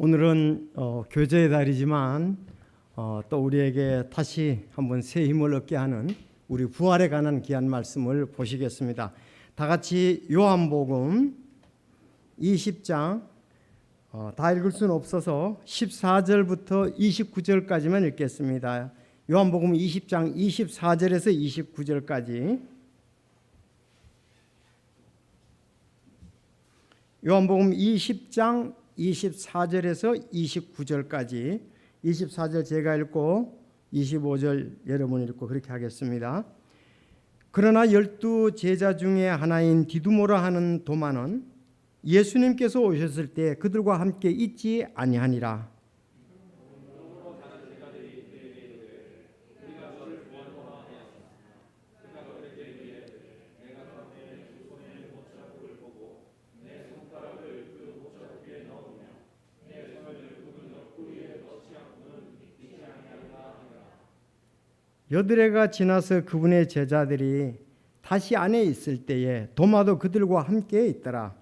오늘은 교제의 달이지만 또 우리에게 다시 한번 새 힘을 얻게 하는 우리 부활에 관한 귀한 말씀을 보시겠습니다. 다 같이 요한복음 20장 다 읽을 수는 없어서 14절부터 29절까지만 읽겠습니다. 요한복음 20장 24절에서 29절까지. 요한복음 20장 24절에서 29절까지. 24절 제가 읽고 25절 여러분이 읽고 그렇게 하겠습니다. 그러나 12 제자 중에 하나인 디두모라 하는 도마는 예수님께서 오셨을 때 그들과 함께 있지 아니하니라. 여드레가 지나서 그분의 제자들이 다시 안에 있을 때에 도마도 그들과 함께 있더라.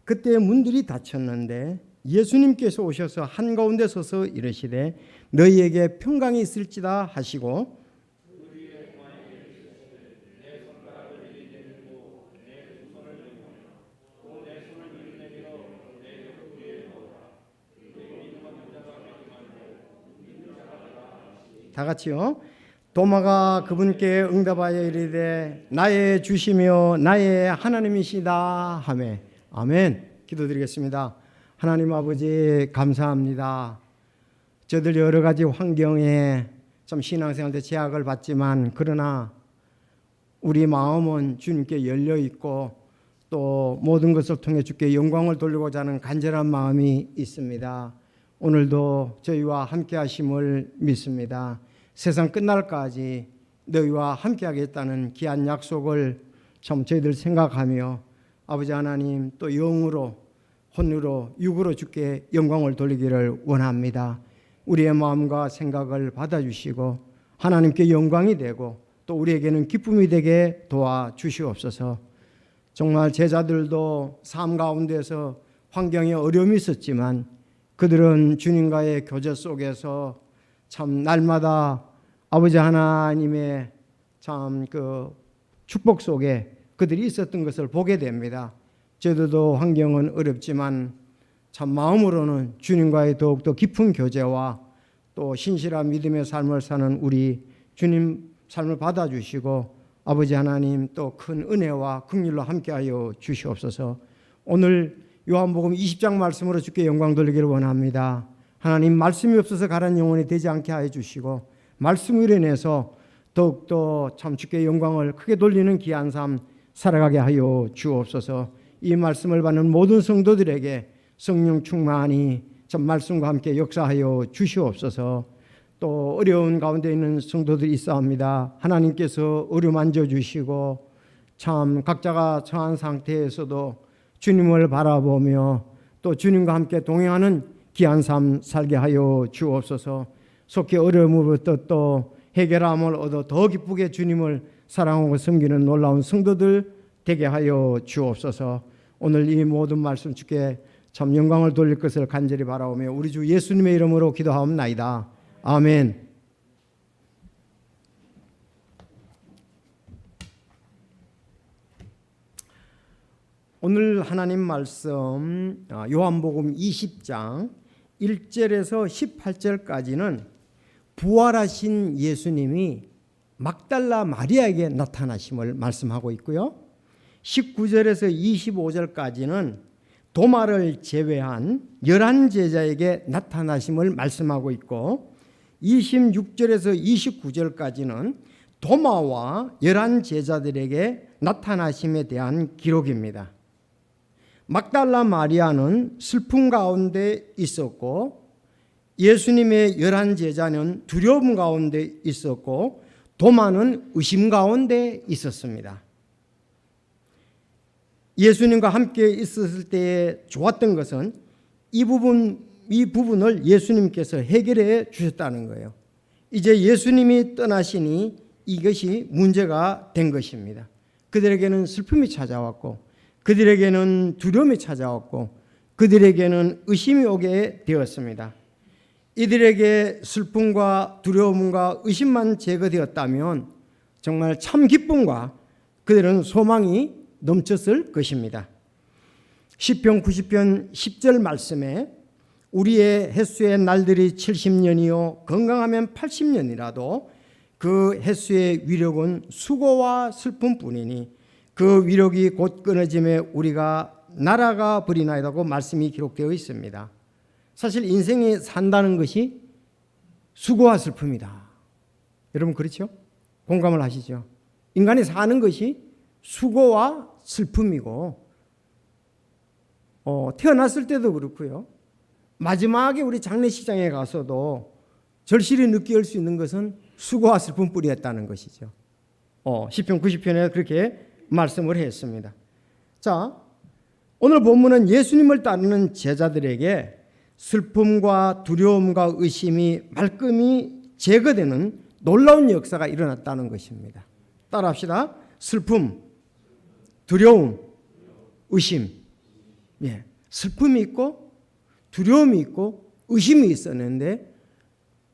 그때 문들이 닫혔는데 예수님께서 오셔서 한가운데 서서 이르시되 너희에게 평강이 있을지다 하시고 다 같이요. 도마가 그분께 응답하여 이르되 나의 주시며 나의 하나님이시다 하매. 아멘. 기도드리겠습니다. 하나님 아버지 감사합니다. 저들 여러 가지 환경에 좀 신앙생활 때 제약을 받지만 그러나 우리 마음은 주님께 열려 있고 또 모든 것을 통해 주께 영광을 돌리고자 하는 간절한 마음이 있습니다. 오늘도 저희와 함께 하심을 믿습니다. 세상 끝날까지 너희와 함께 하겠다는 귀한 약속을 참 저희들 생각하며 아버지 하나님 또 영으로 혼으로 육으로 주께 영광을 돌리기를 원합니다. 우리의 마음과 생각을 받아주시고 하나님께 영광이 되고 또 우리에게는 기쁨이 되게 도와주시옵소서. 정말 제자들도 삶 가운데서 환경에 어려움이 있었지만 그들은 주님과의 교제 속에서 참 날마다 아버지 하나님의 참 그 축복 속에 그들이 있었던 것을 보게 됩니다. 저희들도 환경은 어렵지만 참 마음으로는 주님과의 더욱더 깊은 교제와 또 신실한 믿음의 삶을 사는 우리 주님 삶을 받아주시고 아버지 하나님 또 큰 은혜와 긍휼로 함께하여 주시옵소서. 오늘 요한복음 20장 말씀으로 주께 영광 돌리기를 원합니다. 하나님 말씀이 없어서 가라앉은 영혼이 되지 않게 하여 주시고 말씀으로 인해서 더욱더 참 주께 영광을 크게 돌리는 귀한 삶 살아가게 하여 주옵소서. 이 말씀을 받는 모든 성도들에게 성령 충만히 참 말씀과 함께 역사하여 주시옵소서. 또 어려운 가운데 있는 성도들이 있사옵니다. 하나님께서 어루만져 주시고 참 각자가 처한 상태에서도 주님을 바라보며 또 주님과 함께 동행하는 귀한 삶 살게 하여 주옵소서. 속히 어려움으로부터 또 해결함을 얻어 더 기쁘게 주님을 사랑하고 섬기는 놀라운 성도들 되게 하여 주옵소서. 오늘 이 모든 말씀 주께 참 영광을 돌릴 것을 간절히 바라오며 우리 주 예수님의 이름으로 기도하옵나이다. 아멘. 오늘 하나님 말씀 요한복음 20장 1절에서 18절까지는 부활하신 예수님이 막달라 마리아에게 나타나심을 말씀하고 있고요. 19절에서 25절까지는 도마를 제외한 11제자에게 나타나심을 말씀하고 있고 26절에서 29절까지는 도마와 11제자들에게 나타나심에 대한 기록입니다. 막달라 마리아는 슬픔 가운데 있었고 예수님의 11제자는 두려움 가운데 있었고 도마는 의심 가운데 있었습니다. 예수님과 함께 있었을 때 좋았던 것은 이 부분을 예수님께서 해결해 주셨다는 거예요. 이제 예수님이 떠나시니 이것이 문제가 된 것입니다. 그들에게는 슬픔이 찾아왔고 그들에게는 두려움이 찾아왔고 그들에게는 의심이 오게 되었습니다. 이들에게 슬픔과 두려움과 의심만 제거되었다면 정말 참 기쁨과 그들은 소망이 넘쳤을 것입니다. 시편 90편 10절 말씀에 우리의 햇수의 날들이 70년이요 건강하면 80년이라도 그 햇수의 위력은 수고와 슬픔뿐이니 그 위력이 곧 끊어짐에 우리가 날아가 버리나이다고 말씀이 기록되어 있습니다. 사실 인생이 산다는 것이 수고와 슬픔이다. 여러분 그렇죠? 공감을 하시죠? 인간이 사는 것이 수고와 슬픔이고 태어났을 때도 그렇고요. 마지막에 우리 장례식장에 가서도 절실히 느낄 수 있는 것은 수고와 슬픔뿐이었다는 것이죠. 시편 90편에 그렇게 말씀을 했습니다. 자, 오늘 본문은 예수님을 따르는 제자들에게 슬픔과 두려움과 의심이 말끔히 제거되는 놀라운 역사가 일어났다는 것입니다. 따라합시다. 슬픔, 두려움, 의심. 예, 슬픔이 있고 두려움이 있고 의심이 있었는데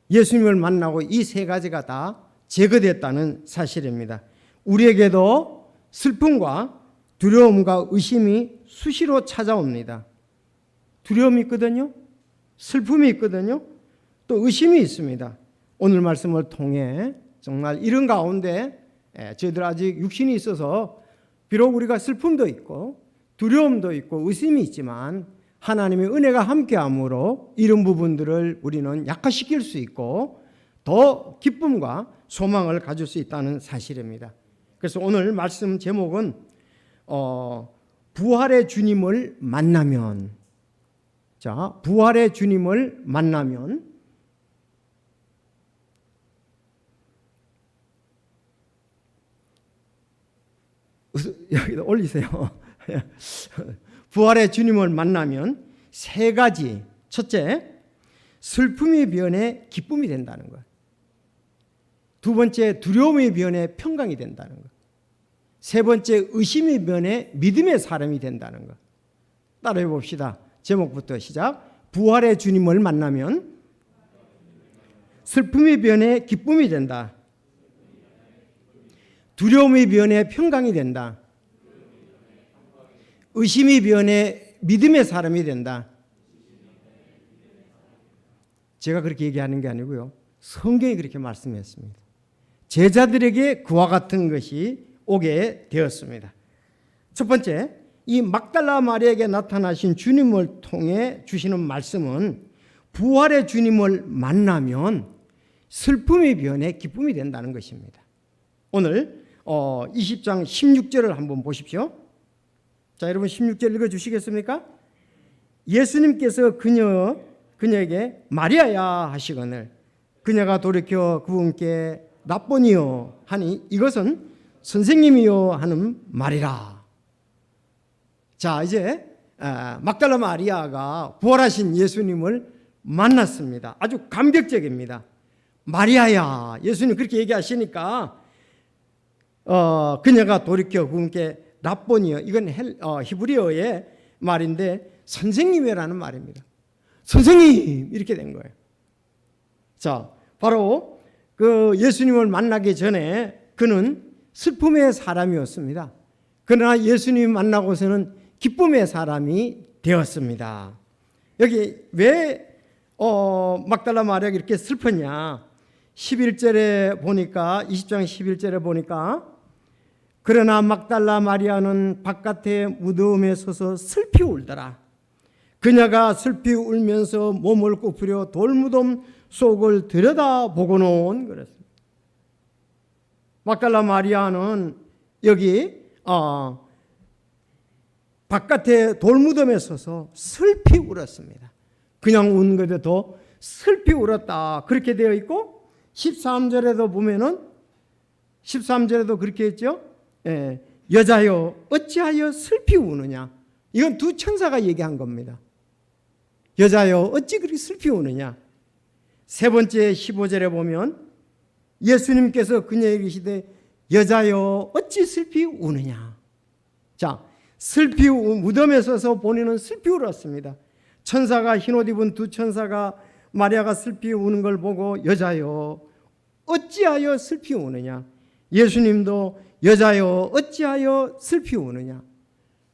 예수님을 만나고 이 세 가지가 다 제거됐다는 사실입니다. 우리에게도 슬픔과 두려움과 의심이 수시로 찾아옵니다. 두려움이 있거든요. 슬픔이 있거든요. 또 의심이 있습니다. 오늘 말씀을 통해 정말 이런 가운데 저희들 아직 육신이 있어서 비록 우리가 슬픔도 있고 두려움도 있고 의심이 있지만 하나님의 은혜가 함께함으로 이런 부분들을 우리는 약화시킬 수 있고 더 기쁨과 소망을 가질 수 있다는 사실입니다. 그래서 오늘 말씀 제목은 부활의 주님을 만나면, 자, 부활의 주님을 만나면 여기다 올리세요. 부활의 주님을 만나면 세 가지. 첫째, 슬픔이 변해 기쁨이 된다는 것. 두 번째, 두려움이 변해 평강이 된다는 것. 세 번째, 의심이 변해 믿음의 사람이 된다는 것. 따라해 봅시다. 제목부터 시작. 부활의 주님을 만나면 슬픔이 변해 기쁨이 된다. 두려움이 변해 평강이 된다. 의심이 변해 믿음의 사람이 된다. 제가 그렇게 얘기하는 게 아니고요. 성경이 그렇게 말씀했습니다. 제자들에게 그와 같은 것이 오게 되었습니다. 첫 번째, 이 막달라 마리아에게 나타나신 주님을 통해 주시는 말씀은 부활의 주님을 만나면 슬픔이 변해 기쁨이 된다는 것입니다. 오늘 20장 16절을 한번 보십시오. 자, 여러분 16절 읽어주시겠습니까? 예수님께서 그녀에게 마리아야 하시거늘 그녀가 돌이켜 그분께 라보니요 하니 이것은 선생님이요 하는 말이라. 자, 이제 막달라 마리아가 부활하신 예수님을 만났습니다. 아주 감격적입니다. 마리아야, 예수님 그렇게 얘기하시니까 그녀가 돌이켜 그분께 라보니요, 이건 히브리어의 말인데 선생님이라는 말입니다. 선생님 이렇게 된 거예요. 자, 바로 그 예수님을 만나기 전에 그는 슬픔의 사람이었습니다. 그러나 예수님 만나고서는 기쁨의 사람이 되었습니다. 여기 왜 막달라 마리아가 이렇게 슬펐냐? 11절에 보니까 20장 11절에 보니까 그러나 막달라 마리아는 바깥에 무덤에 서서 슬피 울더라. 그녀가 슬피 울면서 몸을 굽히려 돌무덤 속을 들여다보고는 그랬습니다. 막달라 마리아는 여기 바깥에 돌무덤에 서서 슬피 울었습니다. 그냥 운 것에도 슬피 울었다 그렇게 되어 있고 13절에도 보면은 13절에도 그렇게 했죠. 여자여 어찌하여 슬피 우느냐. 이건 두 천사가 얘기한 겁니다. 여자여 어찌 그렇게 슬피 우느냐. 세 번째 15절에 보면 예수님께서 그녀에게 이르시되 여자여 어찌 슬피 우느냐. 자, 슬피 무덤에 서서 본인은 슬피 울었습니다. 천사가 흰옷 입은 두 천사가 마리아가 슬피 우는 걸 보고 여자여 어찌하여 슬피 우느냐. 예수님도 여자여 어찌하여 슬피 우느냐.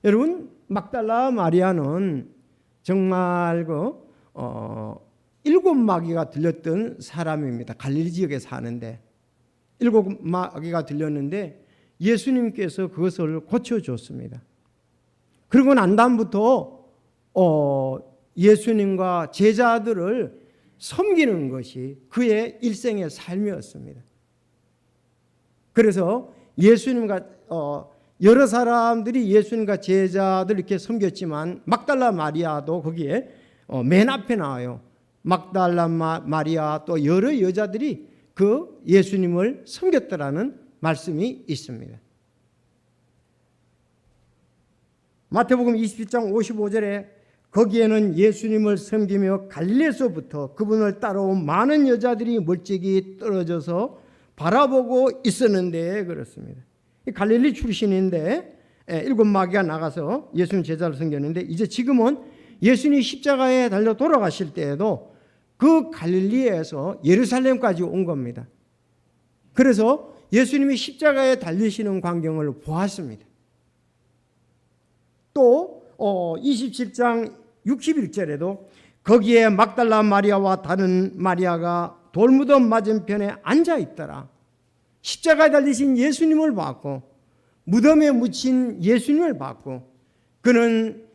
여러분 막달라 마리아는 정말 일곱 마귀가 들렸던 사람입니다. 갈릴리 지역에 사는데 일곱 마귀가 들렸는데 예수님께서 그것을 고쳐줬습니다. 그리고 난 다음부터 예수님과 제자들을 섬기는 것이 그의 일생의 삶이었습니다. 그래서 예수님과 여러 사람들이 예수님과 제자들 이렇게 섬겼지만 막달라 마리아도 거기에 맨 앞에 나와요. 막달라 마리아 또 여러 여자들이 그 예수님을 섬겼다라는 말씀이 있습니다. 마태복음 27장 55절에 거기에는 예수님을 섬기며 갈릴리에서부터 그분을 따라온 많은 여자들이 멀찍이 떨어져서 바라보고 있었는데 그렇습니다. 갈릴리 출신인데 일곱 마귀가 나가서 예수님 제자를 섬겼는데 이제 지금은 예수님이 십자가에 달려 돌아가실 때에도 그 갈릴리에서 예루살렘까지 온 겁니다. 그래서 예수님이 십자가에 달리시는 광경을 보았습니다. 또 27장 61절에도 거기에 막달라 마리아와 다른 마리아가 돌무덤 맞은편에 앉아 있더라. 십자가에 달리신 예수님을 봤고 무덤에 묻힌 예수님을 봤고 그는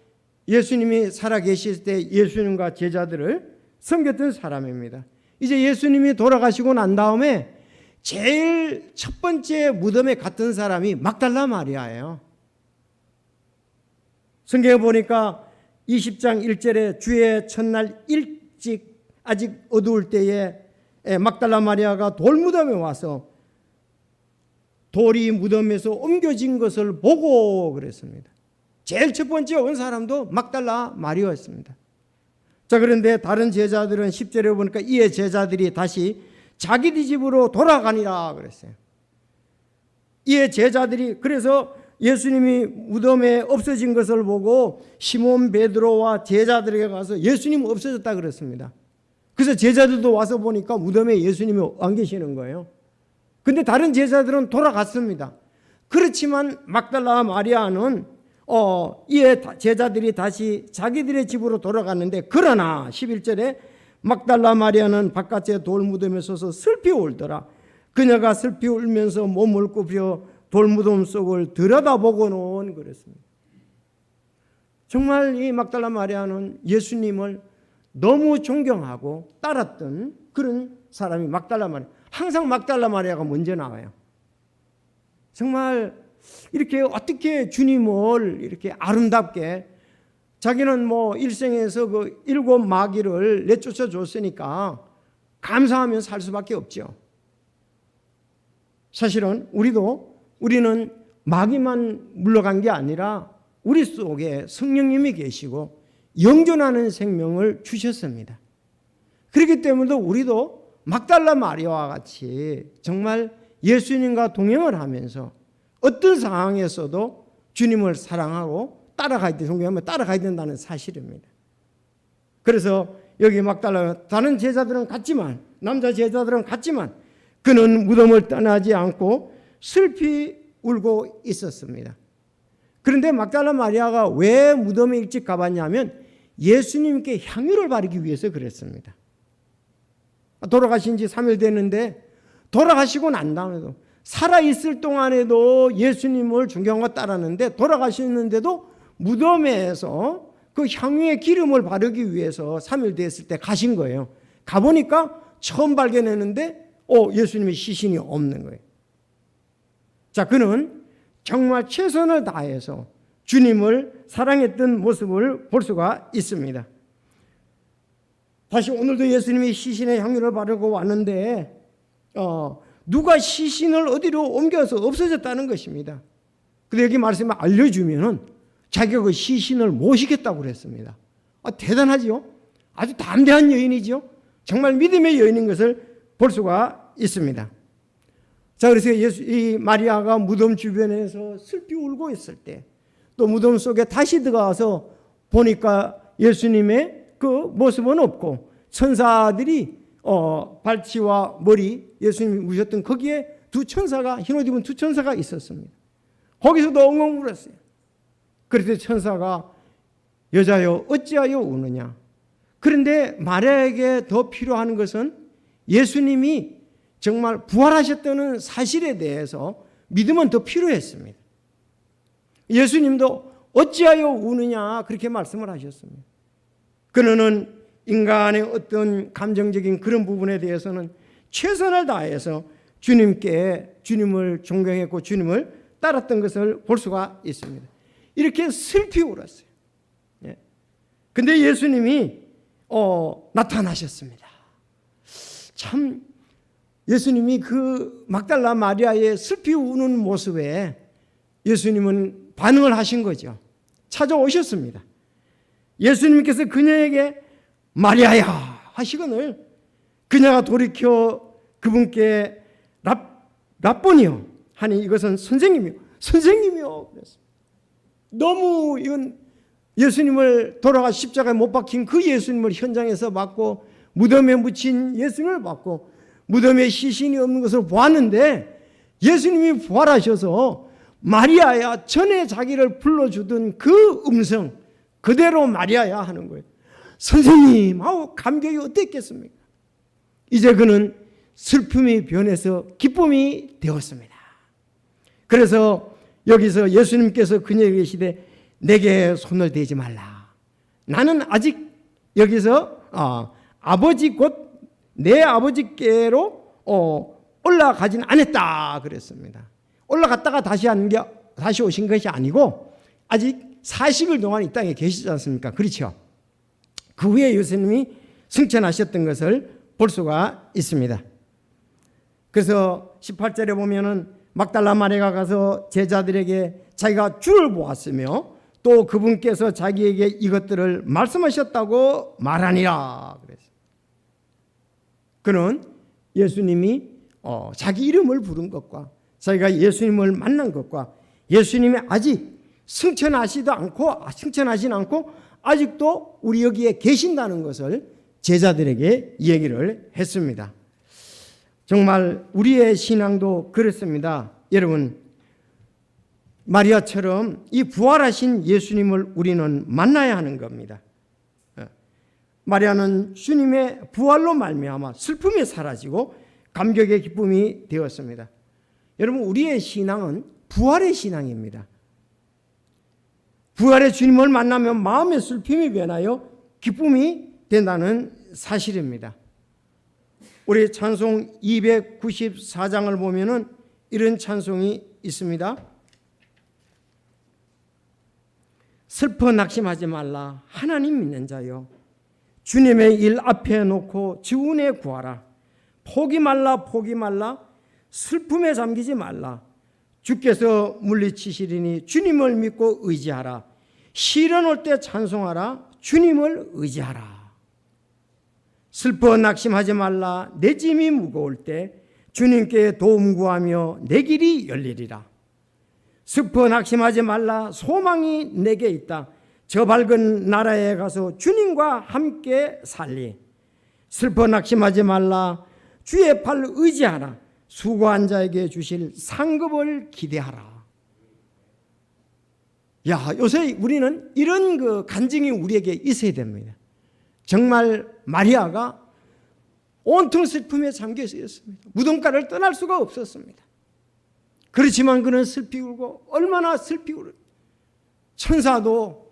예수님이 살아계실 때 예수님과 제자들을 섬겼던 사람입니다. 이제 예수님이 돌아가시고 난 다음에 제일 첫 번째 무덤에 갔던 사람이 막달라 마리아예요. 성경에 보니까 20장 1절에 주의 첫날 일찍 아직 어두울 때에 막달라 마리아가 돌무덤에 와서 돌이 무덤에서 옮겨진 것을 보고 그랬습니다. 제일 첫 번째 온 사람도 막달라 마리아였습니다. 자, 그런데 다른 제자들은 10절에 보니까 이에 제자들이 다시 자기들 집으로 돌아가니라 그랬어요. 이에 제자들이 그래서 예수님이 무덤에 없어진 것을 보고 시몬 베드로와 제자들에게 가서 예수님 없어졌다 그랬습니다. 그래서 제자들도 와서 보니까 무덤에 예수님이 안 계시는 거예요. 근데 다른 제자들은 돌아갔습니다. 그렇지만 막달라 마리아는 이에 제자들이 다시 자기들의 집으로 돌아갔는데 그러나 11절에 막달라 마리아는 바깥에 돌무덤에 서서 슬피 울더라. 그녀가 슬피 울면서 몸을 굽혀 돌무덤 속을 들여다보고는 그랬습니다. 정말 이 막달라 마리아는 예수님을 너무 존경하고 따랐던 그런 사람이 막달라 마리아. 항상 막달라 마리아가 먼저 나와요. 정말 이렇게 어떻게 주님을 이렇게 아름답게 자기는 일생에서 그 일곱 마귀를 내쫓아 줬으니까 감사하며 살 수밖에 없죠. 사실은 우리는 마귀만 물러간 게 아니라 우리 속에 성령님이 계시고 영존하는 생명을 주셨습니다. 그렇기 때문에 우리도 막달라 마리아와 같이 정말 예수님과 동행을 하면서 어떤 상황에서도 주님을 사랑하고 따라가야 돼. 동행하면 따라가야 된다는 사실입니다. 그래서 여기 막달라 다른 제자들은 갔지만 남자 제자들은 갔지만 그는 무덤을 떠나지 않고 슬피 울고 있었습니다. 그런데 막달라 마리아가 왜 무덤에 일찍 가봤냐면 예수님께 향유를 바르기 위해서 그랬습니다. 돌아가신 지 3일 됐는데 돌아가시고 난 다음에도 살아있을 동안에도 예수님을 존경하고 따랐는데 돌아가셨는데도 무덤에서 그 향유의 기름을 바르기 위해서 3일 됐을 때 가신 거예요. 가보니까 처음 발견했는데 예수님의 시신이 없는 거예요. 자, 그는 정말 최선을 다해서 주님을 사랑했던 모습을 볼 수가 있습니다. 다시 오늘도 예수님이 시신에 향유를 바르고 왔는데 누가 시신을 어디로 옮겨서 없어졌다는 것입니다. 근데 여기 말씀을 알려주면은 자기가 그 시신을 모시겠다고 그랬습니다. 대단하지요? 아주 담대한 여인이죠. 정말 믿음의 여인인 것을 볼 수가 있습니다. 자, 그래서 이 마리아가 무덤 주변에서 슬피 울고 있을 때 또 무덤 속에 다시 들어가서 보니까 예수님의 그 모습은 없고 천사들이 발치와 머리 예수님이 우셨던 거기에 두 천사가 흰옷 입은 두 천사가 있었습니다. 거기서도 엉엉 울었어요. 그래서 천사가 여자여 어찌하여 우느냐. 그런데 마리아에게 더 필요한 것은 예수님이 정말 부활하셨다는 사실에 대해서 믿음은 더 필요했습니다. 예수님도 어찌하여 우느냐 그렇게 말씀을 하셨습니다. 그는 인간의 어떤 감정적인 그런 부분에 대해서는 최선을 다해서 주님을 존경했고 주님을 따랐던 것을 볼 수가 있습니다. 이렇게 슬피 울었어요. 근데 예수님이 나타나셨습니다. 참 예수님이 그 막달라 마리아의 슬피 우는 모습에 예수님은 반응을 하신 거죠. 찾아오셨습니다. 예수님께서 그녀에게 마리아야 하시거늘 그녀가 돌이켜 그분께 라보니요 하니 이것은 선생님이요 그랬습니다. 너무 이건 예수님을 돌아가 십자가에 못 박힌 그 예수님을 현장에서 봤고 무덤에 묻힌 예수님을 봤고 무덤에 시신이 없는 것을 보았는데 예수님이 부활하셔서 마리아야 전에 자기를 불러주던 그 음성 그대로 마리아야 하는 거예요. 선생님 하고 감격이 어땠겠습니까? 이제 그는 슬픔이 변해서 기쁨이 되었습니다. 그래서 여기서 예수님께서 그녀에게 계시되 내게 손을 대지 말라. 나는 아직 여기서 아버지 곧 내 아버지께로 올라가진 않았다 그랬습니다. 올라갔다가 다시 오신 것이 아니고 아직 40일 동안 이 땅에 계시지 않습니까? 그렇죠? 그 후에 예수님이 승천하셨던 것을 볼 수가 있습니다. 그래서 18절에 보면은 막달라 마리아가 가서 제자들에게 자기가 주를 보았으며 또 그분께서 자기에게 이것들을 말씀하셨다고 말하니라 그랬어요. 그는 예수님이 자기 이름을 부른 것과 자기가 예수님을 만난 것과 예수님이 아직 승천하진 않고 아직도 우리 여기에 계신다는 것을 제자들에게 얘기를 했습니다. 정말 우리의 신앙도 그렇습니다. 여러분 마리아처럼 이 부활하신 예수님을 우리는 만나야 하는 겁니다. 마리아는 주님의 부활로 말미암아 슬픔이 사라지고 감격의 기쁨이 되었습니다. 여러분 우리의 신앙은 부활의 신앙입니다. 부활의 주님을 만나면 마음의 슬픔이 변하여 기쁨이 된다는 사실입니다. 우리 찬송 294장을 보면은 이런 찬송이 있습니다. 슬퍼 낙심하지 말라 하나님 믿는 자여 주님의 일 앞에 놓고 주 은혜 구하라. 포기 말라 슬픔에 잠기지 말라. 주께서 물리치시리니 주님을 믿고 의지하라. 시련 올 때 찬송하라. 주님을 의지하라. 슬퍼 낙심하지 말라. 내 짐이 무거울 때 주님께 도움 구하며 내 길이 열리리라. 슬퍼 낙심하지 말라. 소망이 내게 있다. 저 밝은 나라에 가서 주님과 함께 살리. 슬퍼 낙심하지 말라. 주의 팔 의지하라. 수고한 자에게 주실 상급을 기대하라. 요새 우리는 이런 그 간증이 우리에게 있어야 됩니다. 정말 마리아가 온통 슬픔에 잠겨 있었습니다. 무덤가를 떠날 수가 없었습니다. 그렇지만 그는 슬피 울고 얼마나 슬피 울어. 천사도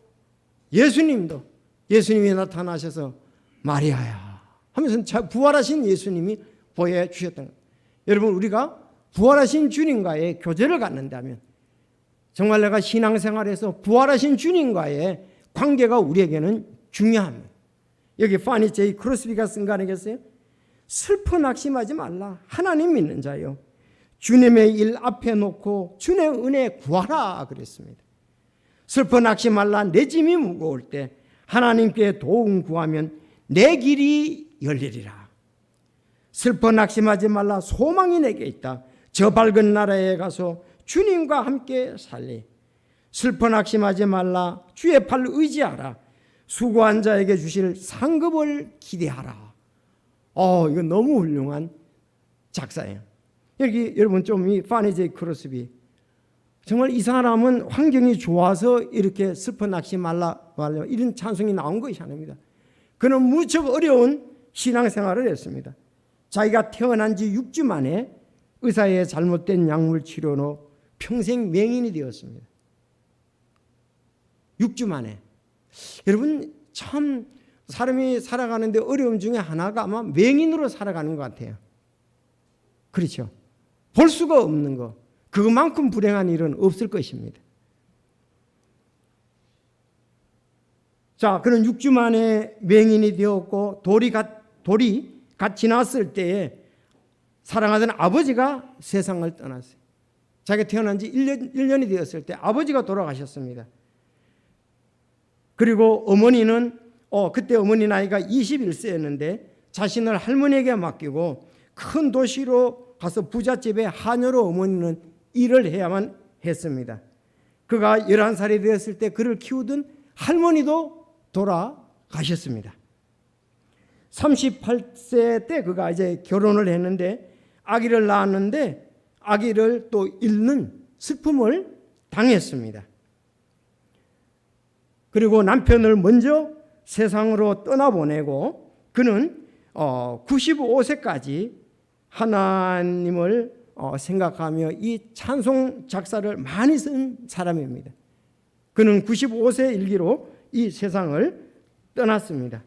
예수님이 나타나셔서 마리아야 하면서 부활하신 예수님이 보여주셨던 거예요. 여러분 우리가 부활하신 주님과의 교제를 갖는다면 정말 내가 신앙생활에서 부활하신 주님과의 관계가 우리에게는 중요합니다. 여기 파니 제이 크로스비가 쓴 거 아니겠어요? 슬퍼 낙심하지 말라 하나님 믿는 자요 주님의 일 앞에 놓고 주의 은혜 구하라 그랬습니다. 슬퍼 낙심 말라. 내 짐이 무거울 때 하나님께 도움 구하면 내 길이 열리리라. 슬퍼 낙심하지 말라. 소망이 내게 있다. 저 밝은 나라에 가서 주님과 함께 살리. 슬퍼 낙심하지 말라. 주의 팔 의지하라. 수고한 자에게 주실 상급을 기대하라. 이거 너무 훌륭한 작사예요. 여기 여러분 좀 이 파니 제이 크로스비, 정말 이 사람은 환경이 좋아서 이렇게 슬퍼 낙심 말라 이런 찬송이 나온 것이 아닙니다. 그는 무척 어려운 신앙생활을 했습니다. 자기가 태어난 지 6주 만에 의사의 잘못된 약물 치료로 평생 맹인이 되었습니다. 6주 만에. 여러분 참 사람이 살아가는데 어려움 중에 하나가 아마 맹인으로 살아가는 것 같아요. 그렇죠. 볼 수가 없는 거. 그만큼 불행한 일은 없을 것입니다. 자, 그는 6주 만에 맹인이 되었고 돌이 갓 지났을 때에 사랑하던 아버지가 세상을 떠났어요. 자기가 태어난 지 1년이 되었을 때 아버지가 돌아가셨습니다. 그리고 어머니는 그때 어머니 나이가 21세였는데 자신을 할머니에게 맡기고 큰 도시로 가서 부잣집에 하녀로 어머니는 일을 해야만 했습니다. 그가 11살이 되었을 때 그를 키우던 할머니도 돌아가셨습니다. 38세 때 그가 이제 결혼을 했는데 아기를 낳았는데 아기를 또 잃는 슬픔을 당했습니다. 그리고 남편을 먼저 세상으로 떠나보내고 그는 95세까지 하나님을 생각하며 이 찬송 작사를 많이 쓴 사람입니다. 그는 95세 일기로 이 세상을 떠났습니다.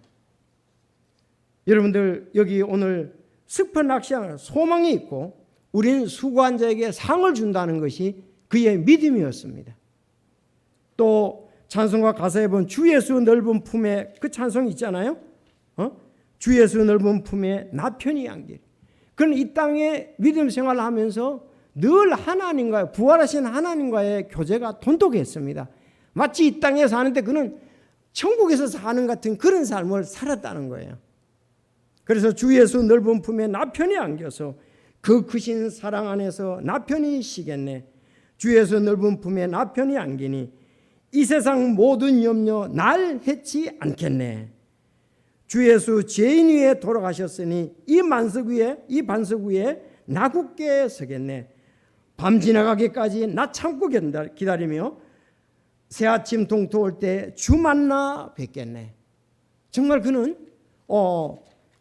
여러분들 여기 오늘 슬퍼 낙심하는 소망이 있고 우리는 수고한 자에게 상을 준다는 것이 그의 믿음이었습니다. 또 찬송가 가사에 보면 주 예수 넓은 품에 그 찬송이 있잖아요. 주 예수 넓은 품에 나 편히 안길. 그는 이 땅에 믿음 생활을 하면서 늘 하나님과의 부활하신 하나님과의 교제가 돈독했습니다. 마치 이 땅에 사는데 그는 천국에서 사는 같은 그런 삶을 살았다는 거예요. 그래서 주 예수 넓은 품에 나 편히 안겨서 그 크신 사랑 안에서 나 편히 쉬겠네. 주 예수 넓은 품에 나 편히 안기니 이 세상 모든 염려 날 해치 않겠네. 주 예수 죄인 위에 돌아가셨으니 이 반석 위에 나 굳게 서겠네. 밤 지나가기까지 나 참고 기다리며 새 아침 동토 올 때 주 만나 뵙겠네. 정말 그는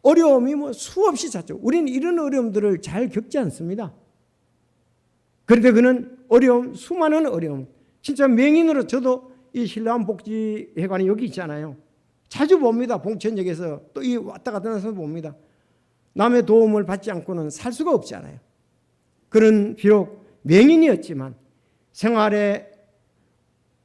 어려움이 수없이 잦죠. 우리는 이런 어려움들을 잘 겪지 않습니다. 그런데 그는 수많은 어려움, 진짜 맹인으로 저도 이 신라암복지회관이 여기 있잖아요. 자주 봅니다. 봉천역에서 또 이 왔다 갔다 해서 봅니다. 남의 도움을 받지 않고는 살 수가 없잖아요. 그는 비록 맹인이었지만 생활에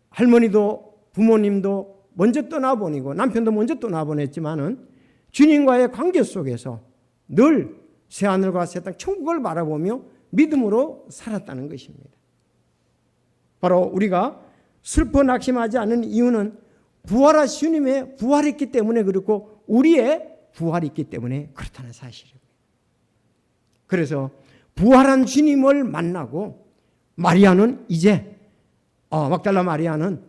할머니도 부모님도 먼저 떠나보내고 남편도 먼저 떠나보냈지만은 주님과의 관계 속에서 늘 새하늘과 새 땅 천국을 바라보며 믿음으로 살았다는 것입니다. 바로 우리가 슬퍼 낙심하지 않는 이유는 부활하신 주님의 부활했기 때문에 그렇고 우리의 부활이 있기 때문에 그렇다는 사실입니다. 그래서 부활한 주님을 만나고 마리아는 이제 막달라 마리아는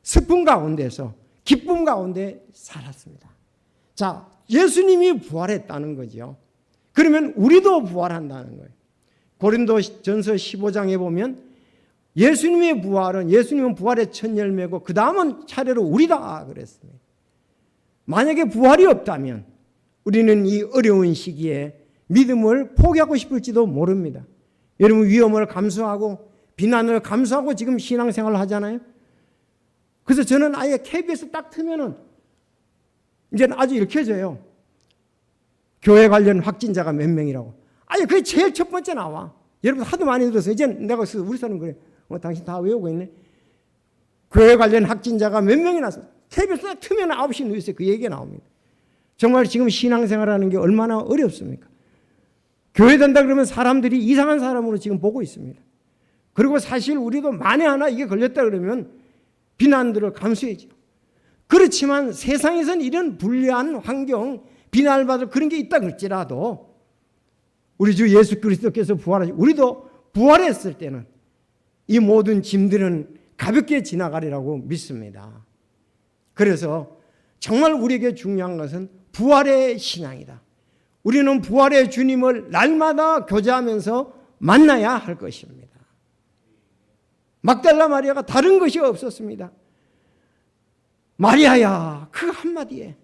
슬픔 가운데서 기쁨 가운데 살았습니다. 자, 예수님이 부활했다는 거죠. 그러면 우리도 부활한다는 거예요. 고린도전서 15장에 보면 예수님의 부활은 예수님은 부활의 첫 열매고 그 다음은 차례로 우리다 그랬습니다. 만약에 부활이 없다면 우리는 이 어려운 시기에 믿음을 포기하고 싶을지도 모릅니다. 여러분 위험을 감수하고 비난을 감수하고 지금 신앙생활을 하잖아요. 그래서 저는 아예 KBS 딱 트면은 이제는 아주 읽혀져요. 교회 관련 확진자가 몇 명이라고. 아예 그게 제일 첫 번째 나와. 여러분 하도 많이 들었어요. 이제 내가 우리 사람 그래. 당신 다 외우고 있네. 교회 관련 확진자가 몇 명이 났어. KBS 딱 트면 9시 뉴스에 그 얘기가 나옵니다. 정말 지금 신앙생활하는 게 얼마나 어렵습니까? 교회 된다 그러면 사람들이 이상한 사람으로 지금 보고 있습니다. 그리고 사실 우리도 만에 하나 이게 걸렸다 그러면 비난들을 감수해야죠. 그렇지만 세상에선 이런 불리한 환경, 비난을 받을 그런 게 있다 그럴지라도 우리 주 예수 그리스도께서 부활하시고 우리도 부활했을 때는 이 모든 짐들은 가볍게 지나가리라고 믿습니다. 그래서 정말 우리에게 중요한 것은 부활의 신앙이다. 우리는 부활의 주님을 날마다 교제하면서 만나야 할 것입니다. 막달라 마리아가 다른 것이 없었습니다. 마리아야, 그 한마디에.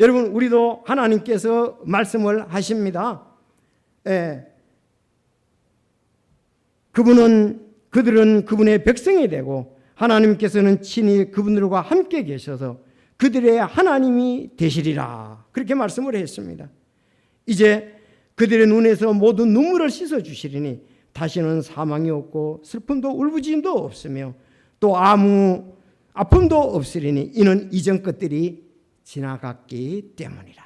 여러분, 우리도 하나님께서 말씀을 하십니다. 그들은 그분의 백성이 되고 하나님께서는 친히 그분들과 함께 계셔서 그들의 하나님이 되시리라. 그렇게 말씀을 했습니다. 이제 그들의 눈에서 모든 눈물을 씻어주시리니 다시는 사망이 없고 슬픔도 울부짖음도 없으며 또 아무 아픔도 없으리니 이는 이전 것들이 지나갔기 때문이라.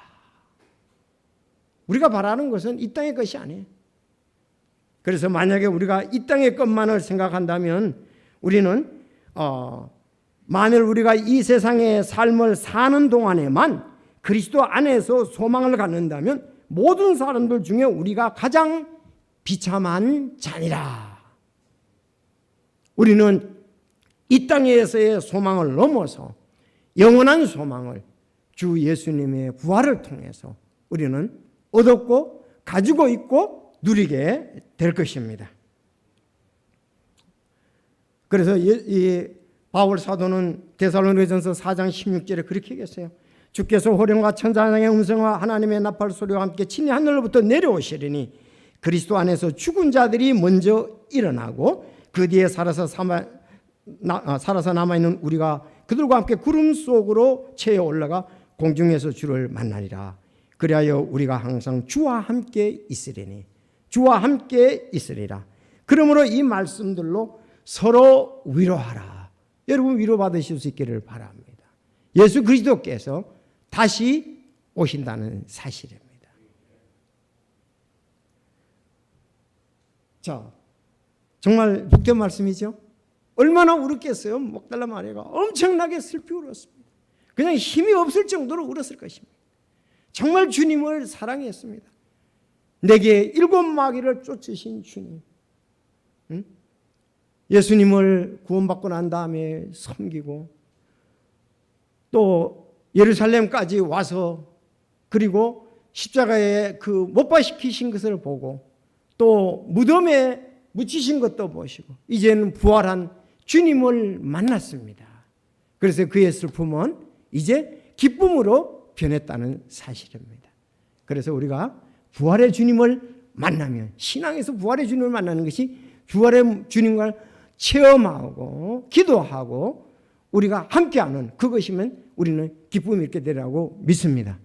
우리가 바라는 것은 이 땅의 것이 아니에요. 그래서 만약에 우리가 이 땅의 것만을 생각한다면 우리는 만일 우리가 이 세상의 삶을 사는 동안에만 그리스도 안에서 소망을 갖는다면 모든 사람들 중에 우리가 가장 비참한 자니라. 우리는 이 땅에서의 소망을 넘어서 영원한 소망을 주 예수님의 부활을 통해서 우리는 얻었고 가지고 있고 누리게 될 것입니다. 그래서 이 바울 사도는 데살로니가전서 4장 16절에 그렇게 얘기했어요. 주께서 호령과 천사장의 음성과 하나님의 나팔 소리와 함께 친히 하늘로부터 내려오시리니 그리스도 안에서 죽은 자들이 먼저 일어나고 그 뒤에 살아서 남아있는 우리가 그들과 함께 구름 속으로 채어 올라가 공중에서 주를 만나리라. 그리하여 우리가 항상 주와 함께 있으리니 주와 함께 있으리라. 그러므로 이 말씀들로 서로 위로하라. 여러분 위로받으실 수 있기를 바랍니다. 예수 그리스도께서 다시 오신다는 사실입니다. 자, 정말 복된 말씀이죠. 얼마나 울었겠어요. 막달라 마리아가 엄청나게 슬피 울었습니다. 그냥 힘이 없을 정도로 울었을 것입니다. 정말 주님을 사랑했습니다. 내게 7 마귀를 쫓으신 주님, 예수님을 구원받고 난 다음에 섬기고 또 예루살렘까지 와서 그리고 십자가에 그 못 박히신 것을 보고 또 무덤에 묻히신 것도 보시고 이제는 부활한 주님을 만났습니다. 그래서 그의 슬픔은 이제 기쁨으로 변했다는 사실입니다. 그래서 우리가 부활의 주님을 만나면 신앙에서 부활의 주님을 만나는 것이 부활의 주님과 체험하고 기도하고 우리가 함께하는 그것이면 우리는 기쁨이 있게 되라고 믿습니다.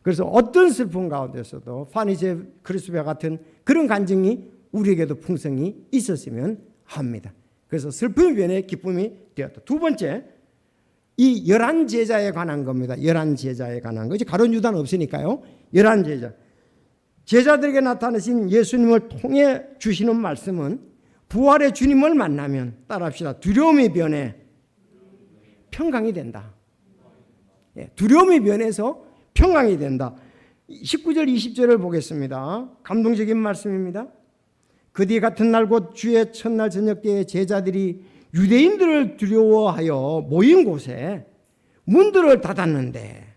그래서 어떤 슬픔 가운데서도 파니제 크리스베 같은 그런 간증이 우리에게도 풍성이 있었으면 합니다. 그래서 슬픔이 변해 기쁨이 되었다. 두 번째, 이 11 제자에 관한 겁니다. 11 제자에 관한 거지. 가룟 유다는 없으니까요. 11 제자. 제자들에게 나타나신 예수님을 통해 주시는 말씀은 부활의 주님을 만나면 따라합시다. 두려움이 변해 평강이 된다. 두려움이 변해서 평강이 된다. 19절 20절을 보겠습니다. 감동적인 말씀입니다. 그 뒤 같은 날 곧 주의 첫날 저녁 때에 제자들이 유대인들을 두려워하여 모인 곳에 문들을 닫았는데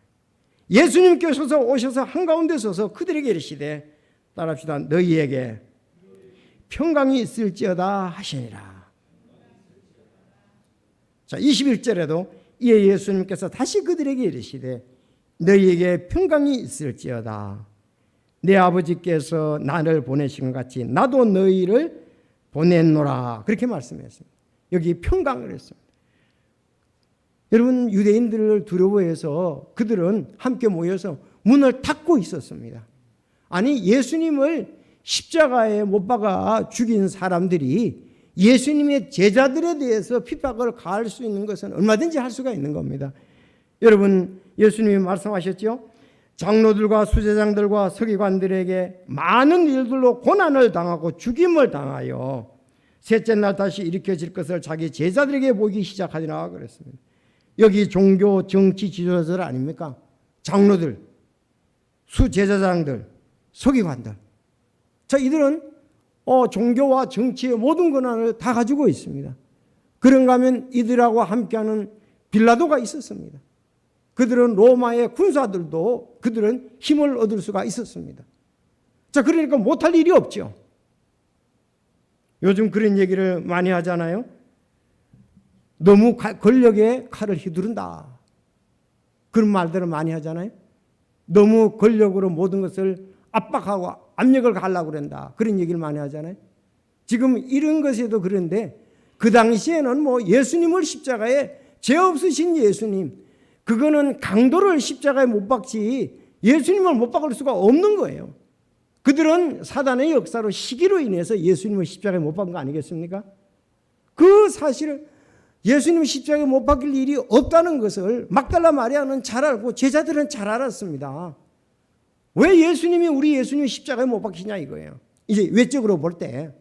예수님께서 오셔서 한가운데 서서 그들에게 이르시되 따라합시다. 너희에게 평강이 있을지어다 하시니라. 자, 21절에도 이에 예수님께서 다시 그들에게 이르시되 너희에게 평강이 있을지어다. 내 아버지께서 나를 보내신 것 같이 나도 너희를 보냈노라. 그렇게 말씀했습니다. 여기 평강을 했습니다. 여러분 유대인들을 두려워해서 그들은 함께 모여서 문을 닫고 있었습니다. 아니 예수님을 십자가에 못 박아 죽인 사람들이 예수님의 제자들에 대해서 핍박을 가할 수 있는 것은 얼마든지 할 수가 있는 겁니다. 여러분 예수님이 말씀하셨죠. 장로들과 수제장들과 서기관들에게 많은 일들로 고난을 당하고 죽임을 당하여 셋째 날 다시 일으켜질 것을 자기 제자들에게 보이기 시작하리라 그랬습니다. 여기 종교 정치 지도자들 아닙니까? 장로들, 수제자장들, 서기관들. 자, 이들은 종교와 정치의 모든 권한을 다 가지고 있습니다. 그런가 하면 이들하고 함께하는 빌라도가 있었습니다. 그들은 로마의 군사들도 그들은 힘을 얻을 수가 있었습니다. 자, 그러니까 못할 일이 없죠. 요즘 그런 얘기를 많이 하잖아요. 너무 권력에 칼을 휘두른다. 그런 말들을 많이 하잖아요. 너무 권력으로 모든 것을 압박하고 압력을 가하려고 그런다. 그런 얘기를 많이 하잖아요. 지금 이런 것에도 그런데 그 당시에는 뭐 예수님을 십자가에 죄 없으신 예수님, 그거는 강도를 십자가에 못 박지 예수님을 못 박을 수가 없는 거예요. 그들은 사단의 역사로 시기로 인해서 예수님을 십자가에 못 박은 거 아니겠습니까? 그 사실을 예수님 십자가에 못 박힐 일이 없다는 것을 막달라 마리아는 잘 알고 제자들은 잘 알았습니다. 왜 예수님이 우리 예수님 십자가에 못 박히냐 이거예요. 이제 외적으로 볼 때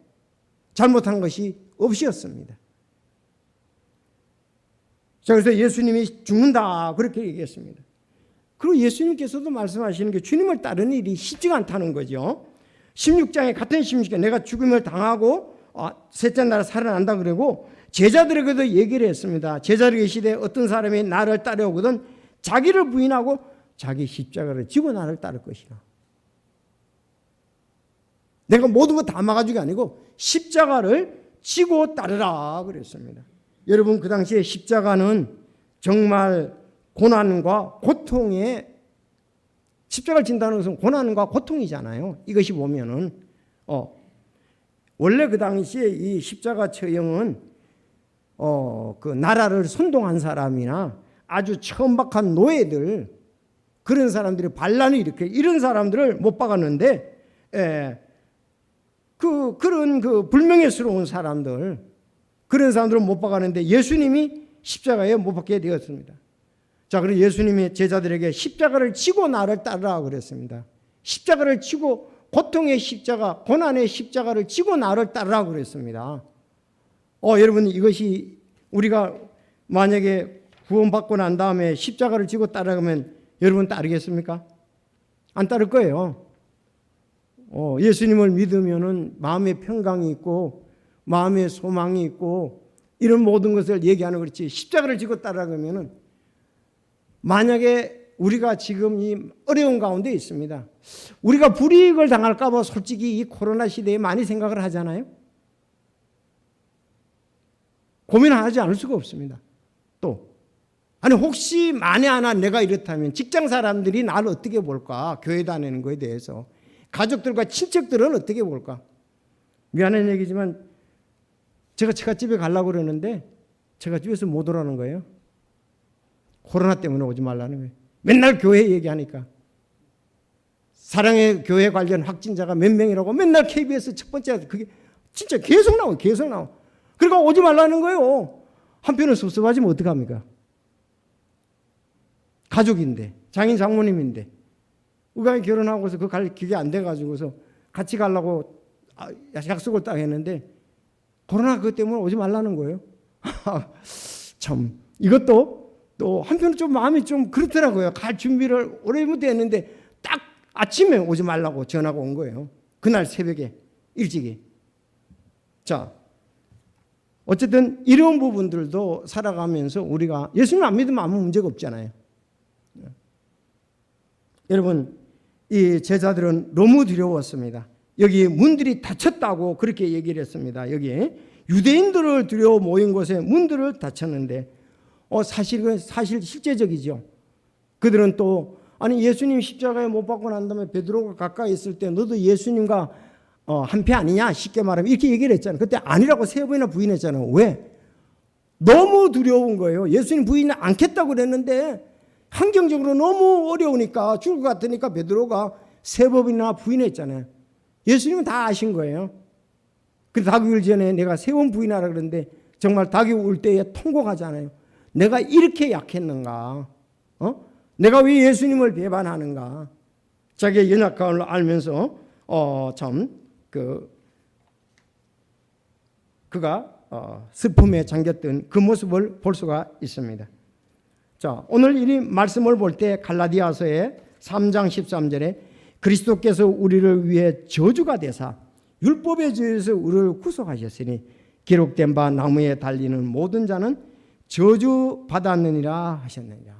잘못한 것이 없이었습니다. 자, 그래서 예수님이 죽는다 그렇게 얘기했습니다. 그리고 예수님께서도 말씀하시는 게 주님을 따르는 일이 쉽지가 않다는 거죠. 16장에 같은 16장에 내가 죽음을 당하고 셋째 날 살아난다 그러고 제자들에게도 얘기를 했습니다. 제자들에게 시대 어떤 사람이 나를 따르거든 자기를 부인하고 자기 십자가를 지고 나를 따를 것이라. 내가 모든 거 다 막아주기 아니고 십자가를 지고 따르라 그랬습니다. 여러분, 그 당시에 십자가는 정말 고난과 고통의, 십자가를 진다는 것은 고난과 고통이잖아요. 이것이 보면은 원래 그 당시에 이 십자가 처형은 그 나라를 선동한 사람이나 아주 천박한 노예들, 그런 사람들이 반란을 일으켜 이런 사람들을 못 박았는데, 그런 불명예스러운 사람들, 그런 사람들은 못 박았는데 예수님이 십자가에 못 박게 되었습니다. 자, 그래서 예수님이 제자들에게 십자가를 지고 나를 따르라 그랬습니다. 십자가를 지고, 고통의 십자가, 고난의 십자가를 지고 나를 따르라 그랬습니다. 여러분, 이것이 우리가 만약에 구원받고 난 다음에 십자가를 지고 따라가면 여러분 따르겠습니까? 안 따를 거예요. 예수님을 믿으면은 마음에 평강이 있고 마음에 소망이 있고 이런 모든 것을 얘기하는 거지, 십자가를 지고 따라가면은, 만약에 우리가 지금 이 어려운 가운데 있습니다. 우리가 불이익을 당할까 봐 솔직히 이 코로나 시대에 많이 생각을 하잖아요. 고민하지 않을 수가 없습니다. 또 아니, 혹시 만에 하나 내가 이렇다면 직장 사람들이 나를 어떻게 볼까? 교회 다니는 거에 대해서 가족들과 친척들은 어떻게 볼까? 미안한 얘기지만 제가 처갓집에 가려고 그러는데 처갓집에서 못 오라는 거예요. 코로나 때문에 오지 말라는 거예요. 맨날 교회 얘기하니까. 사랑의 교회 관련 확진자가 몇 명이라고 맨날 KBS 첫 번째, 그게 진짜 계속 나와. 그러니까 오지 말라는 거예요. 한편은 섭섭하지면 어떡합니까? 가족인데, 장인 장모님인데, 우리가 결혼하고서 그게 안 돼가지고서 같이 가려고 약속을 딱 했는데 코로나 그것 때문에 오지 말라는 거예요. 참, 이것도 또 한편은 좀 마음이 좀 그렇더라고요. 갈 준비를 오래부터 했는데 딱 아침에 오지 말라고 전화가 온 거예요. 그날 새벽에 일찍이. 자, 어쨌든 이런 부분들도 살아가면서 우리가 예수님 안 믿으면 아무 문제가 없잖아요. 여러분, 이 제자들은 너무 두려웠습니다. 여기 문들이 닫혔다고 그렇게 얘기를 했습니다. 여기 유대인들을 두려워 모인 곳에 문들을 닫혔는데 사실 실제적이죠. 그들은 또 아니, 예수님 십자가에 못 박고 난 다음에 베드로가 가까이 있을 때 너도 예수님과 한패 아니냐 쉽게 말하면 이렇게 얘기를 했잖아요. 그때 아니라고 3번이나 부인했잖아요. 왜? 너무 두려운 거예요. 예수님 부인 않겠다고 그랬는데 환경적으로 너무 어려우니까, 죽을 것 같으니까 베드로가 3번이나 부인했잖아요. 예수님은 다 아신 거예요. 그래서 닭이 울 전에 내가 3번 부인하라 그러는데 정말 닭이 울 때에 통곡하잖아요. 내가 이렇게 약했는가? 내가 왜 예수님을 배반하는가? 자기의 연약함을 알면서 그가 슬픔에 잠겼던 그 모습을 볼 수가 있습니다. 자, 오늘 이 말씀을 볼 때 갈라디아서의 3장 13절에 그리스도께서 우리를 위해 저주가 되사 율법의 죄에서 우리를 구속하셨으니 기록된 바 나무에 달리는 모든 자는 저주받았느니라 하셨느니라.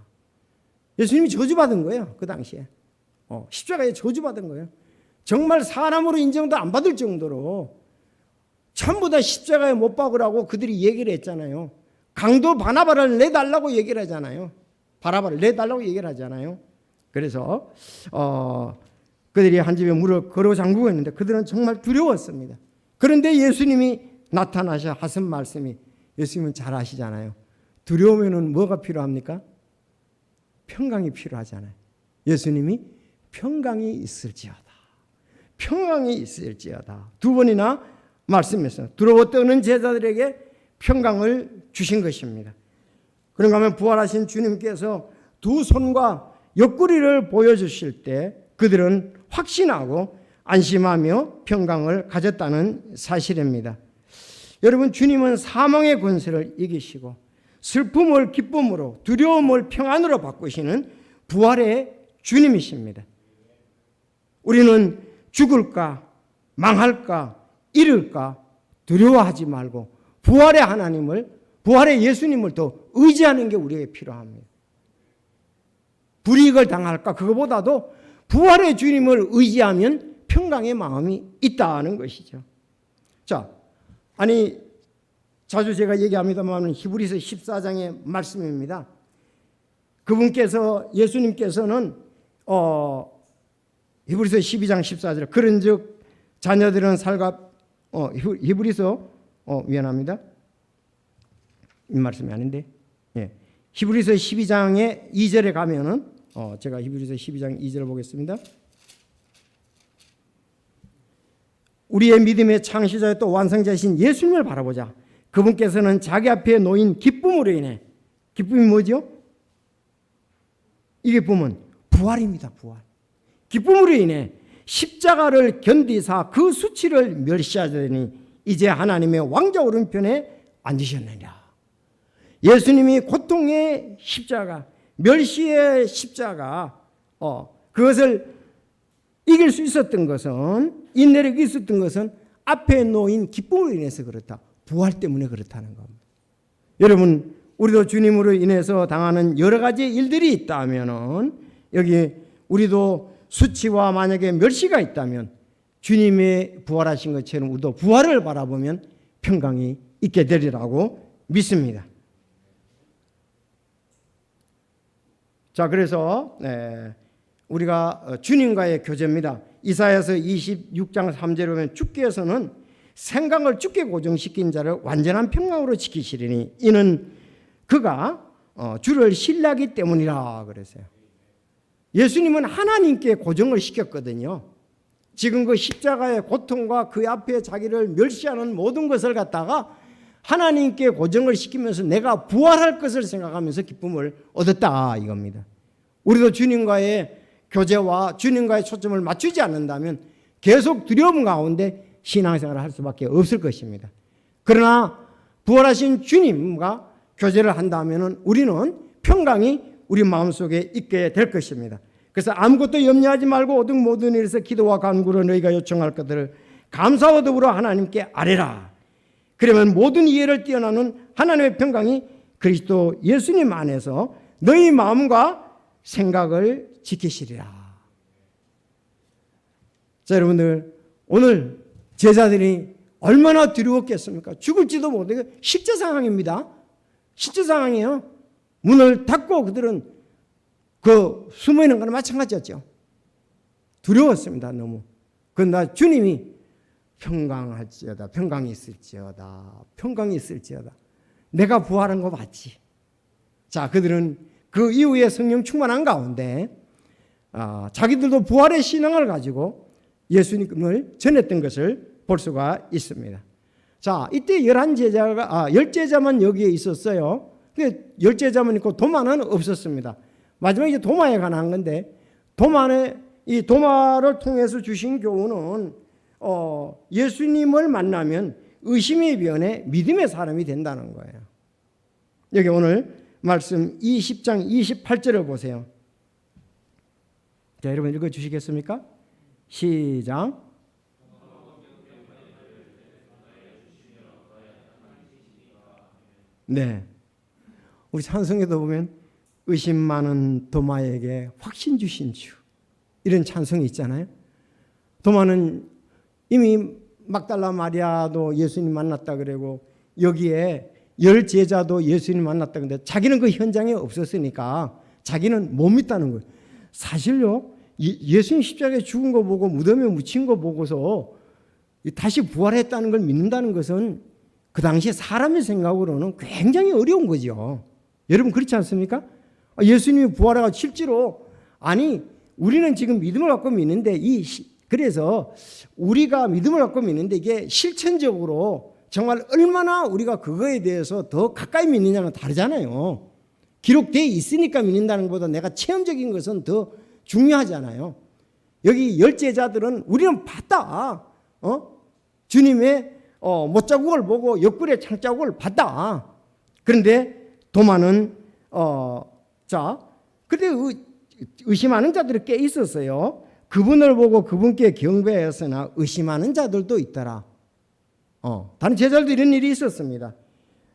예수님이 저주받은 거예요. 그 당시에. 십자가에 저주받은 거예요. 정말 사람으로 인정도 안 받을 정도로 전부 다 십자가에 못 박으라고 그들이 얘기를 했잖아요. 강도 바나바를 내달라고 얘기를 하잖아요. 바나바를 내달라고 얘기를 하잖아요. 그래서 그들이 한 집에 물을 걸어 잠그고 있는데 그들은 정말 두려웠습니다. 그런데 예수님이 나타나셔 하신 말씀이, 예수님은 잘 아시잖아요. 두려우면은 뭐가 필요합니까? 평강이 필요하잖아요. 예수님이 평강이 있을지어다. 평강이 있을지어다. 두 번이나 말씀했어요. 두려워 떠는 제자들에게 평강을 주신 것입니다. 그런가 하면 부활하신 주님께서 두 손과 옆구리를 보여주실 때 그들은 확신하고 안심하며 평강을 가졌다는 사실입니다. 여러분, 주님은 사망의 권세를 이기시고 슬픔을 기쁨으로, 두려움을 평안으로 바꾸시는 부활의 주님이십니다. 우리는 죽을까, 망할까, 잃을까 두려워하지 말고 부활의 하나님을, 부활의 예수님을 더 의지하는 게 우리에게 필요합니다. 불이익을 당할까, 그거보다도 부활의 주님을 의지하면 평강의 마음이 있다는 것이죠. 자, 자주 제가 얘기합니다만 히브리서 14장의 말씀입니다. 그분께서, 예수님께서는 히브리서 12장 14절, 그런즉 자녀들은 히브리서 미안합니다. 이 말씀이 아닌데, 히브리서 12장의 2절에 가면은 제가 히브리서 12장 2절을 보겠습니다. 우리의 믿음의 창시자여 또 완성자이신 예수님을 바라보자. 그분께서는 자기 앞에 놓인 기쁨으로 인해, 기쁨이 뭐죠? 이 기쁨은 부활입니다. 부활. 기쁨으로 인해 십자가를 견디사 그 수치를 멸시하더니 이제 하나님의 왕자 오른편에 앉으셨느니라. 예수님이 고통의 십자가, 멸시의 십자가, 그것을 이길 수 있었던 것은, 인내를 이길 수 있었던 것은 앞에 놓인 기쁨으로 인해서 그렇다. 부활 때문에 그렇다는 겁니다. 여러분, 우리도 주님으로 인해서 당하는 여러 가지 일들이 있다면은, 여기 우리도 수치와 만약에 멸시가 있다면 주님의 부활하신 것처럼 우리도 부활을 바라보면 평강이 있게 되리라고 믿습니다. 자, 그래서 우리가 주님과의 교제입니다. 이사야서 26장 3절에 보면 주께서는 생각을 주께 고정시킨 자를 완전한 평강으로 지키시리니 이는 그가 주를 신뢰하기 때문이라 그랬어요. 예수님은 하나님께 고정을 시켰거든요. 지금 그 십자가의 고통과 그 앞에 자기를 멸시하는 모든 것을 갖다가 하나님께 고정을 시키면서 내가 부활할 것을 생각하면서 기쁨을 얻었다 이겁니다. 우리도 주님과의 교제와 주님과의 초점을 맞추지 않는다면 계속 두려움 가운데 신앙생활을 할 수밖에 없을 것입니다. 그러나 부활하신 주님과 교제를 한다면 우리는 평강이 우리 마음속에 있게 될 것입니다. 그래서 아무것도 염려하지 말고 오직 모든 일에서 기도와 간구로 너희가 요청할 것들을 감사와 더불어 하나님께 아뢰라. 그러면 모든 이해를 뛰어나는 하나님의 평강이 그리스도 예수님 안에서 너희 마음과 생각을 지키시리라. 자, 여러분들, 오늘 제자들이 얼마나 두려웠겠습니까? 죽을지도 모르고 실제 상황입니다. 실제 상황이에요. 문을 닫고 그들은 숨어 있는 거나 마찬가지였죠. 두려웠습니다. 너무. 그러나 주님이 평강할지어다, 평강이 있을지어다, 평강이 있을지어다. 내가 부활한 거 맞지? 자, 그들은 그 이후에 성령 충만한 가운데 자기들도 부활의 신앙을 가지고 예수님을 전했던 것을 볼 수가 있습니다. 자, 이때 10제자만 여기에 있었어요. 10제자만 있고 도마는 없었습니다. 마지막에 도마에 관한 건데, 이 도마를 통해서 주신 교훈은 예수님을 만나면 의심이 변해 믿음의 사람이 된다는 거예요. 여기 오늘 말씀 20장 28절을 보세요. 자, 여러분 읽어주시겠습니까? 시작. 네. 우리 찬송에도 보면 의심 많은 도마에게 확신 주신 주, 이런 찬송이 있잖아요. 도마는 이미 막달라 마리아도 예수님 만났다 그러고 여기에 10 제자도 예수님 만났다 그러는데 자기는 그 현장에 없었으니까 자기는 못 믿다는 거예요. 사실요, 예수님 십자가에 죽은 거 보고 무덤에 묻힌 거 보고서 다시 부활했다는 걸 믿는다는 것은 그 당시에 사람의 생각으로는 굉장히 어려운 거죠. 여러분 그렇지 않습니까? 예수님이 부활해가 실제로, 아니 우리는 지금 믿음을 갖고 믿는데 그래서 우리가 믿음을 갖고 믿는데 이게 실천적으로 정말 얼마나 우리가 그거에 대해서 더 가까이 믿느냐는 다르잖아요. 기록되어 있으니까 믿는다는 것보다 내가 체험적인 것은 더 중요하잖아요. 여기 10 제자들은 우리는 봤다. 주님의 못자국을 보고 옆구리에 창자국을 봤다. 그런데 도마는 그런데 의심하는 자들이 꽤 있었어요. 그분을 보고 그분께 경배했으나 의심하는 자들도 있더라. 다른 제자들도 이런 일이 있었습니다.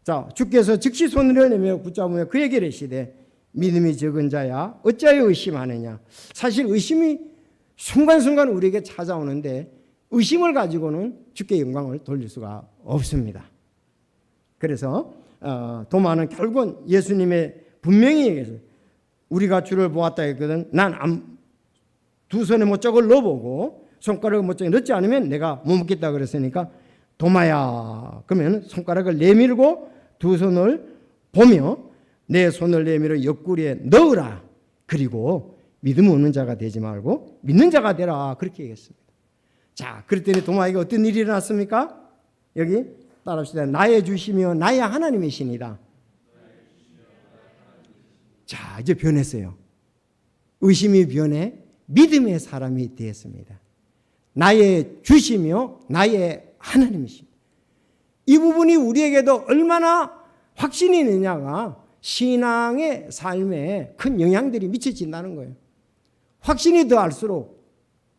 자, 주께서 즉시 손을 내밀어 붙잡으며 그에게 이르시되 믿음이 적은 자야 어찌하여 의심하느냐. 사실 의심이 순간순간 우리에게 찾아오는데 의심을 가지고는 주께 영광을 돌릴 수가 없습니다. 그래서 도마는 결국은 예수님의 분명히 얘기했어요. 우리가 주를 보았다 했거든. 난 두 손에 못자국을 넣어보고 손가락을 못자국에 넣지 않으면 내가 못 먹겠다 그랬으니까 도마야, 그러면 손가락을 내밀고 두 손을 보며 내 손을 내밀어 옆구리에 넣으라. 그리고 믿음 없는 자가 되지 말고 믿는 자가 되라. 그렇게 얘기했습니다. 자, 그랬더니 도마에게 어떤 일이 일어났습니까? 여기 따라합시다. 나의 주시며 나의 하나님이시니다. 자, 이제 변했어요. 의심이 변해 믿음의 사람이 되었습니다. 나의 주시며 나의 하나님이십니다. 이 부분이 우리에게도 얼마나 확신이 있느냐가 신앙의 삶에 큰 영향들이 미쳐진다는 거예요. 확신이 더할수록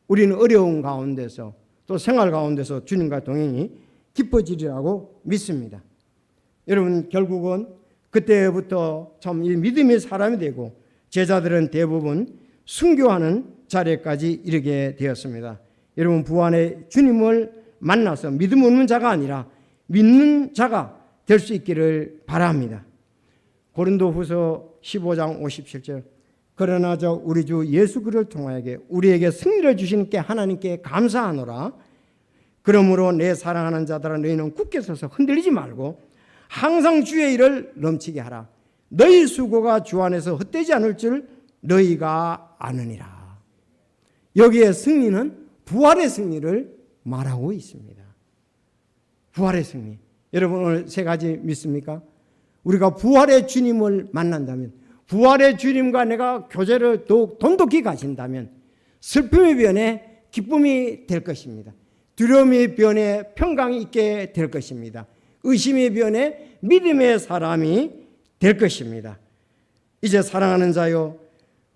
우리는 어려운 가운데서 또 생활 가운데서 주님과 동행이 깊어지리라고 믿습니다. 여러분 결국은 그때부터 참 믿음의 사람이 되고 제자들은 대부분 순교하는 자리까지 이르게 되었습니다. 여러분 부활의 주님을 만나서 믿음 없는 자가 아니라 믿는 자가 될 수 있기를 바랍니다. 고린도후서 15장 57절 그러나 저 우리 주 예수 그리스도를 통하여 우리에게 승리를 주시는께 하나님께 감사하노라. 그러므로 내 사랑하는 자들아 너희는 굳게 서서 흔들리지 말고 항상 주의 일을 넘치게 하라. 너희 수고가 주 안에서 헛되지 않을 줄 너희가 아느니라. 여기에 승리는 부활의 승리를 말하고 있습니다. 부활의 승리. 여러분 오늘 세 가지 믿습니까? 우리가 부활의 주님을 만난다면, 부활의 주님과 내가 교제를 더욱 돈독히 가진다면 슬픔의 변에 기쁨이 될 것입니다. 두려움의 변에 평강이 있게 될 것입니다. 의심의 변에 믿음의 사람이 될 것입니다. 이제 사랑하는 자여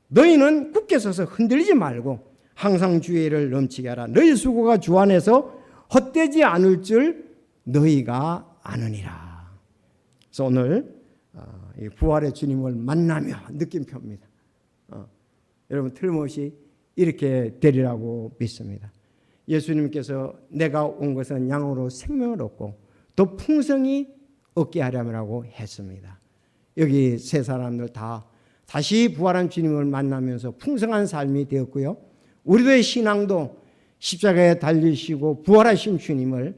너희는 굳게 서서 흔들리지 말고 항상 주의 일을 넘치게 하라. 너희 수고가 주 안에서 헛되지 않을 줄 너희가 아느니라. 그래서 오늘 부활의 주님을 만나며 느낌표입니다. 여러분 틀림없이 이렇게 되리라고 믿습니다. 예수님께서 내가 온 것은 양으로 생명을 얻고 더 풍성히 얻게 하려고 했습니다. 여기 세 사람들 다 다시 부활한 주님을 만나면서 풍성한 삶이 되었고요. 우리들의 신앙도 십자가에 달리시고 부활하신 주님을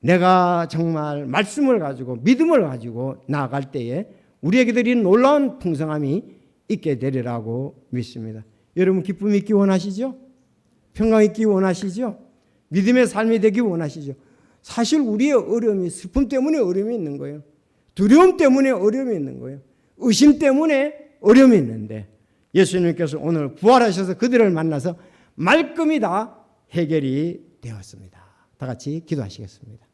내가 정말 말씀을 가지고 믿음을 가지고 나아갈 때에 우리에게도 이 놀라운 풍성함이 있게 되리라고 믿습니다. 여러분 기쁨이 있기 원하시죠? 평강 있기 원하시죠? 믿음의 삶이 되기 원하시죠? 사실 우리의 어려움이 슬픔 때문에 어려움이 있는 거예요. 두려움 때문에 어려움이 있는 거예요. 의심 때문에 어려움이 있는데 예수님께서 오늘 부활하셔서 그들을 만나서 말끔히 다 해결이 되었습니다. 다 같이 기도하시겠습니다.